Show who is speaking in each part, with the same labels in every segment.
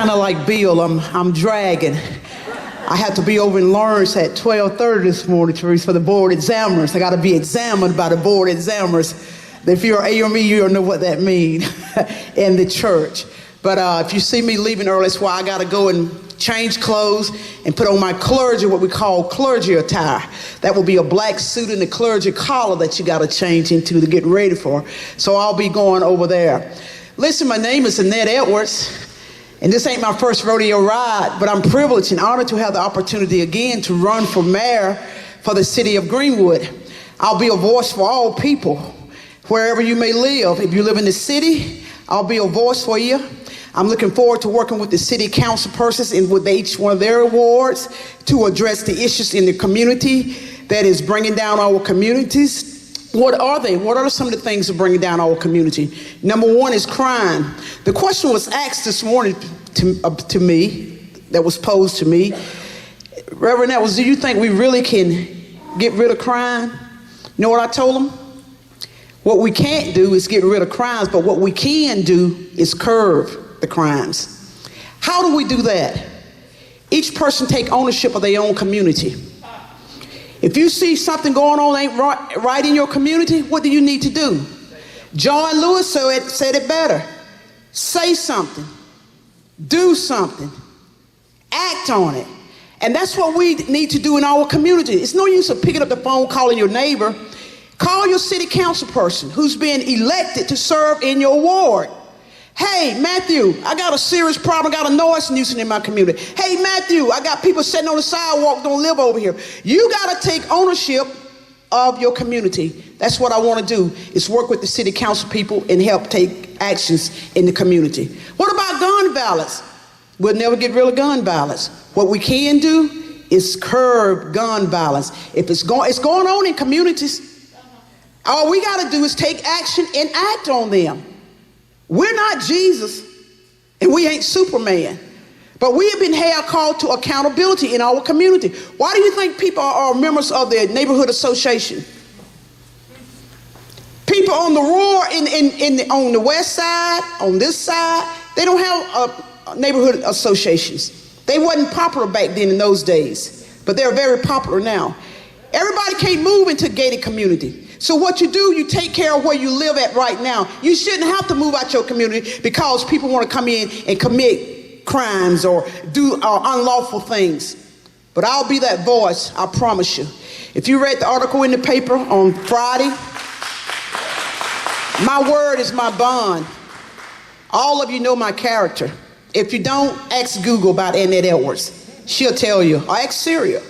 Speaker 1: kind of like Bill. I'm dragging. I have to be over in Lawrence at 12:30 this morning, Teresa, for the board examiners. I got to be examined by the board examiners. If you're AME, you'll know what that means in the church. But if you see me leaving early, that's why I got to go and change clothes and put on my clergy, what we call clergy attire. That will be a black suit and a clergy collar that you got to change into to get ready for. So I'll be going over there. Listen, my name is Annette Edwards, and this ain't my first rodeo ride, but I'm privileged and honored to have the opportunity again to run for mayor for the City of Greenwood. I'll be a voice for all people, wherever you may live. If you live in the city, I'll be a voice for you. I'm looking forward to working with the city council persons and with each one of their awards to address the issues in the community that is bringing down our communities. What are they? What are some of the things that are bringing down our community? Number one is crime. The question was asked this morning to me, that was posed to me. Rev Annette Edwards, do you think we really can get rid of crime? You know what I told them? What we can't do is get rid of crimes, but what we can do is curb the crimes. How do we do that? Each person take ownership of their own community. If you see something going on ain't right in your community, what do you need to do? John Lewis said it better. Say something. Do something. Act on it. And that's what we need to do in our community. It's no use of picking up the phone, calling your neighbor. Call your city council person who's been elected to serve in your ward. Hey, Matthew, I got a serious problem. I got a noise nuisance in my community. Hey, Matthew, I got people sitting on the sidewalk don't live over here. You got to take ownership of your community. That's what I want to do, is work with the city council people and help take actions in the community. What about gun violence? We'll never get rid of gun violence. What we can do is curb gun violence. If it's going on in communities, all we got to do is take action and act on them. We're not Jesus, and we ain't Superman, but we have been held called to accountability in our community. Why do you think people are members of the neighborhood association? People on the rural, on the west side, on this side, they don't have neighborhood associations. They wasn't popular back then in those days, but they're very popular now. Everybody can't move into a gated community. So what you do, you take care of where you live at right now. You shouldn't have to move out your community because people want to come in and commit crimes or do unlawful things. But I'll be that voice, I promise you. If you read the article in the paper on Friday, my word is my bond. All of you know my character. If you don't, ask Google about Annette Edwards. She'll tell you. Or ask Syria.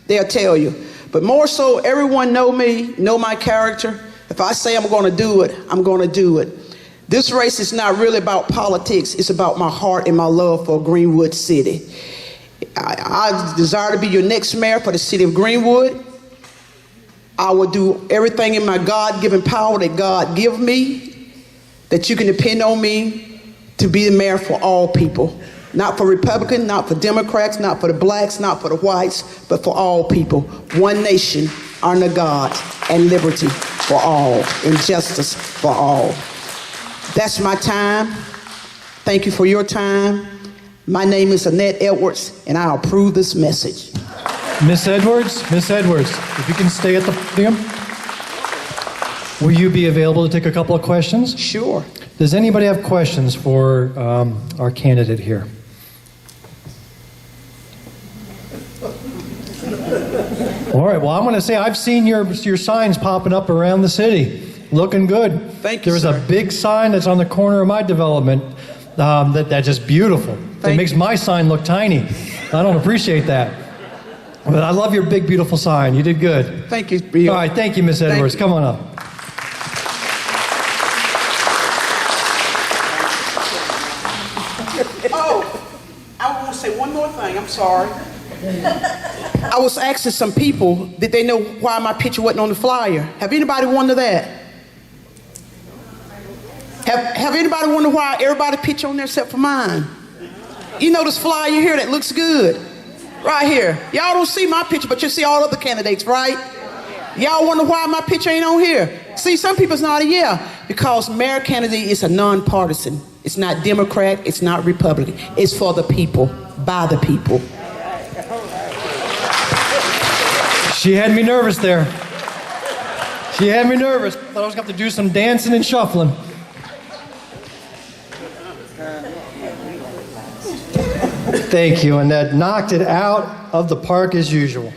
Speaker 1: They'll tell you. But more so, everyone know me, know my character. If I say I'm going to do it, I'm going to do it. This race is not really about politics. It's about my heart and my love for Greenwood City. I desire to be your next mayor for the City of Greenwood. I will do everything in my God-given power that God give me, that you can depend on me to be the mayor for all people. Not for Republicans, not for Democrats, not for the blacks, not for the whites, but for all people. One nation, under God, and liberty for all, and justice for all. That's my time. Thank you for your time. My name is Annette Edwards, and I approve this message.
Speaker 2: Miss Edwards, if you can stay at the podium. Will you be available to take a couple of questions?
Speaker 1: Sure.
Speaker 2: Does anybody have questions for our candidate here? All right, well, I'm going to say I've seen your signs popping up around the city. Looking good.
Speaker 1: Thank you,
Speaker 2: There's
Speaker 1: sir.
Speaker 2: a big sign that's on the corner of my development that's just beautiful. It makes my sign look tiny. I don't appreciate that. But I love your big, beautiful sign. You did good.
Speaker 1: Thank you, Bill.
Speaker 2: All right, thank you, Miss Edwards. Come on up.
Speaker 1: Oh, I want to say one more thing. I'm sorry. I was asking some people, did they know why my picture wasn't on the flyer? Have anybody wondered that? Have anybody wondered why everybody's picture on there except for mine? You know this flyer here that looks good? Right here. Y'all don't see my picture, but you see all other candidates, right? Y'all wonder why my picture ain't on here? See, some people's not yeah, because mayor candidate is a nonpartisan. It's not Democrat, it's not Republican. It's for the people, by the people.
Speaker 2: She had me nervous there. She had me nervous. Thought I was going to have to do some dancing and shuffling. Thank you, Annette. Knocked it out of the park as usual.